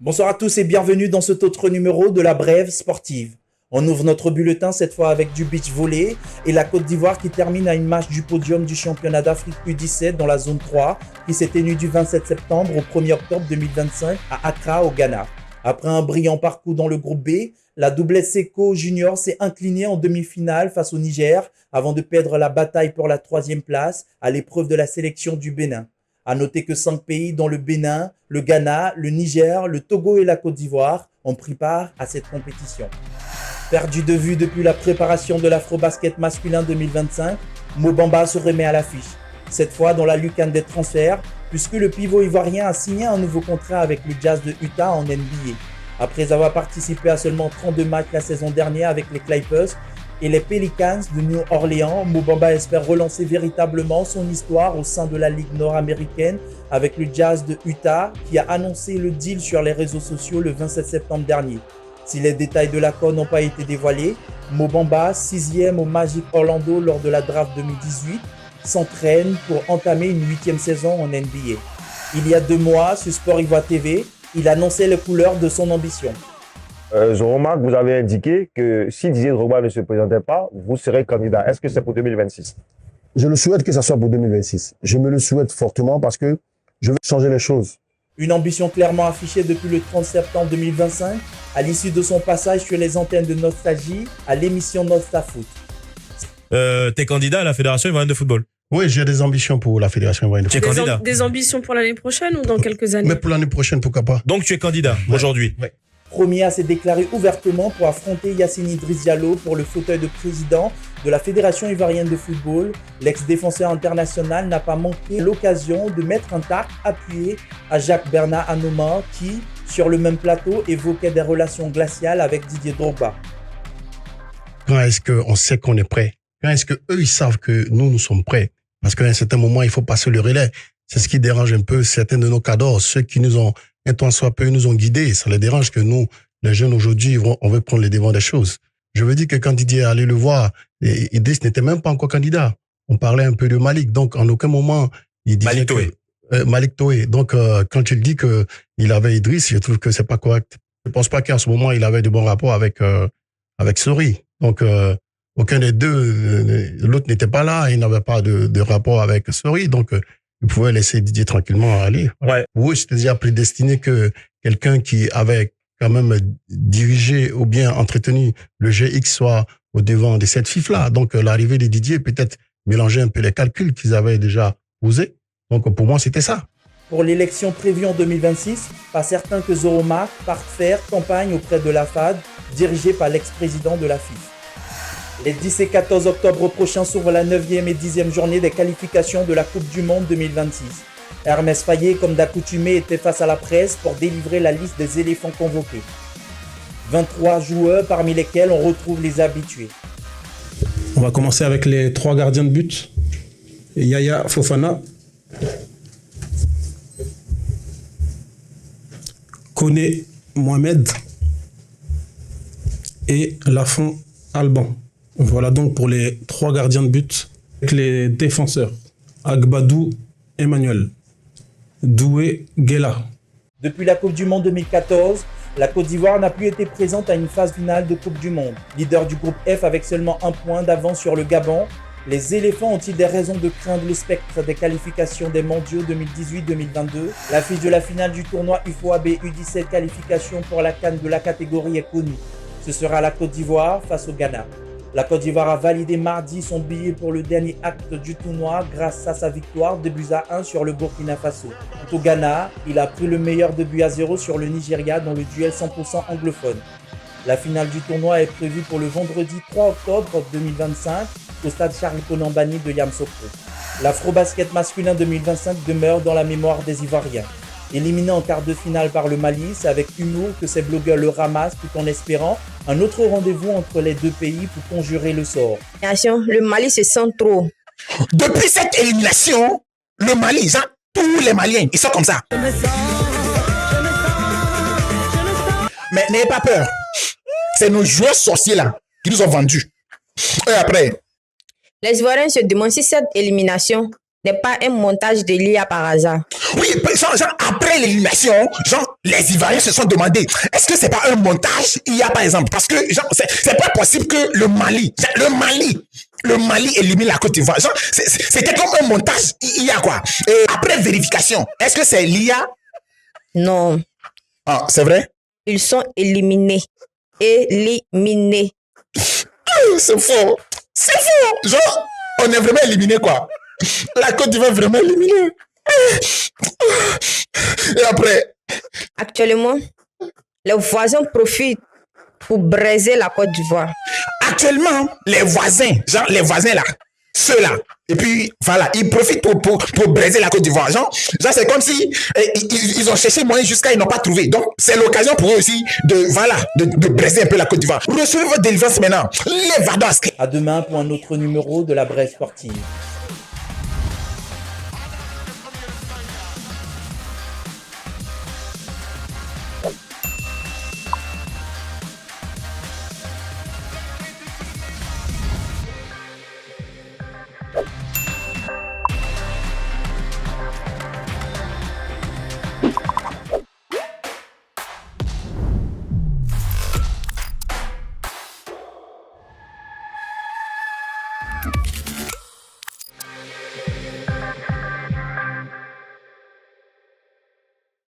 Bonsoir à tous et bienvenue dans cet autre numéro de la Brève sportive. On ouvre notre bulletin cette fois avec du beach volley et la Côte d'Ivoire qui termine à une marche du podium du championnat d'Afrique U17 dans la zone 3 qui s'est tenue du 27 septembre au 1er octobre 2025 à Accra au Ghana. Après un brillant parcours dans le groupe B, la doublette Seko Junior s'est inclinée en demi-finale face au Niger avant de perdre la bataille pour la 3e place à l'épreuve de la sélection du Bénin. À noter que 5 pays dont le Bénin, le Ghana, le Niger, le Togo et la Côte d'Ivoire ont pris part à cette compétition. Perdu de vue depuis la préparation de l'Afrobasket masculin 2025, Mo Bamba se remet à l'affiche. Cette fois dans la lucarne des transferts, puisque le pivot ivoirien a signé un nouveau contrat avec le Jazz de Utah en NBA. Après avoir participé à seulement 32 matchs la saison dernière avec les Clippers et les Pelicans de New Orleans, Mo Bamba espère relancer véritablement son histoire au sein de la Ligue nord-américaine avec le Jazz de Utah qui a annoncé le deal sur les réseaux sociaux le 27 septembre dernier. Si les détails de l'accord n'ont pas été dévoilés, Mo Bamba, 6e au Magic Orlando lors de la draft 2018, s'entraîne pour entamer une 8e saison en NBA. Il y a 2 mois, sur Sport Ivoire TV, il annonçait les couleurs de son ambition. Je remarque, vous avez indiqué que si Didier Drogba ne se présentait pas, vous serez candidat. Est-ce que c'est pour 2026? Je le souhaite que ça soit pour 2026. Je me le souhaite fortement parce que je veux changer les choses. Une ambition clairement affichée depuis le 30 septembre 2025, à l'issue de son passage sur les antennes de Nostalgie à l'émission Nostal Foot. T'es candidat à la Fédération ivoirienne de football? Oui, j'ai des ambitions pour la Fédération ivoirienne de Tu es football. candidat? Des ambitions pour l'année prochaine ou dans quelques années? Mais pour l'année prochaine, pourquoi pas? Donc tu es candidat aujourd'hui? Ouais. Premier à s'est déclaré ouvertement pour affronter Yacine Idriss Diallo pour le fauteuil de président de la Fédération ivoirienne de football, l'ex-défenseur international n'a pas manqué l'occasion de mettre un tacle appuyé à Jacques-Bernard Anouma qui, sur le même plateau, évoquait des relations glaciales avec Didier Drogba. Quand est-ce qu'on sait qu'on est prêt? Quand est-ce qu'eux, ils savent que nous sommes prêts? Parce qu'à un certain moment, il faut passer le relais. C'est ce qui dérange un peu certains de nos cadors, ceux qui nous ont, un temps soit peu, nous ont guidés. Ça les dérange que nous, les jeunes aujourd'hui, on veut prendre les devants des choses. Je veux dire que quand Didier allait le voir, Idriss n'était même pas encore candidat. On parlait un peu de Malik. Donc, en aucun moment, il disait Malik Toé. Malik Toé. Donc, quand il dit que il avait Idriss, je trouve que c'est pas correct. Je pense pas qu'en ce moment, il avait de bons rapports avec Sori. Donc, aucun des deux, l'autre n'était pas là, il n'avait pas de rapport avec Sori. Donc, il pouvait laisser Didier tranquillement aller. Ouais. Oui, c'était déjà prédestiné que quelqu'un qui avait quand même dirigé ou bien entretenu le GX soit au devant de cette FIFA-là. Donc, l'arrivée de Didier peut-être mélanger un peu les calculs qu'ils avaient déjà posés. Donc, pour moi, c'était ça. Pour l'élection prévue en 2026, pas certain que Zoromark parte faire campagne auprès de la FAD, dirigée par l'ex-président de la FIFA. Les 10 et 14 octobre prochains s'ouvre la 9e et 10e journée des qualifications de la Coupe du Monde 2026. Hermès Fayet, comme d'accoutumé, était face à la presse pour délivrer la liste des éléphants convoqués. 23 joueurs parmi lesquels on retrouve les habitués. On va commencer avec les 3 gardiens de but. Yaya Fofana, Koné Mohamed et Lafont Alban. Voilà donc pour les 3 gardiens de but. Avec les défenseurs, Agbadou Emmanuel, Doué Guela. Depuis la Coupe du Monde 2014, la Côte d'Ivoire n'a plus été présente à une phase finale de Coupe du Monde. Leader du groupe F avec seulement 1 point d'avance sur le Gabon, les éléphants ont-ils des raisons de craindre le spectre des qualifications des mondiaux 2018-2022? L'affiche de la finale du tournoi UFOAB U17 qualification pour la CAN de la catégorie est connue. Ce sera la Côte d'Ivoire face au Ghana. La Côte d'Ivoire a validé mardi son billet pour le dernier acte du tournoi grâce à sa victoire 2-1 sur le Burkina Faso. Quant au Ghana, il a pris le meilleur 2-0 sur le Nigeria dans le duel 100% anglophone. La finale du tournoi est prévue pour le vendredi 3 octobre 2025 au stade Charles Konan-Banny de Yamoussoukro. L'Afrobasket masculin 2025 demeure dans la mémoire des Ivoiriens. Éliminé en quart de finale par le Mali, c'est avec humour que ces blogueurs le ramassent tout en espérant un autre rendez-vous entre les 2 pays pour conjurer le sort. Le Mali se sent trop. Depuis cette élimination, le Mali, tous les Maliens, ils sont comme ça. Mais n'ayez pas peur. C'est nos joueurs sorciers là qui nous ont vendus. Et après, Les Ivoiriens se demandent si cette élimination n'est pas un montage de l'IA par hasard. Oui, genre, après l'élimination, genre, les Ivoiriens se sont demandé, est-ce que c'est pas un montage IA par exemple? Parce que, genre, c'est pas possible que le Mali élimine la Côte d'Ivoire. Genre, c'était comme un montage IA, quoi. Et après vérification, est-ce que c'est l'IA? Non, Ah, c'est vrai? ils sont éliminés. Éliminés. C'est faux. C'est faux. Genre, on est vraiment éliminé, quoi. La Côte d'Ivoire est vraiment éliminée. Et après? Actuellement, les voisins profitent pour briser la Côte d'Ivoire. Actuellement, les voisins, genre les voisins là, ceux-là, et puis voilà, ils profitent pour briser la Côte d'Ivoire. Genre c'est comme si ils ont cherché moyen jusqu'à ils n'ont pas trouvé. Donc, c'est l'occasion pour eux aussi de briser un peu la Côte d'Ivoire. Recevez votre délivrance maintenant. Les Vados. À demain pour un autre numéro de la Brève sportive.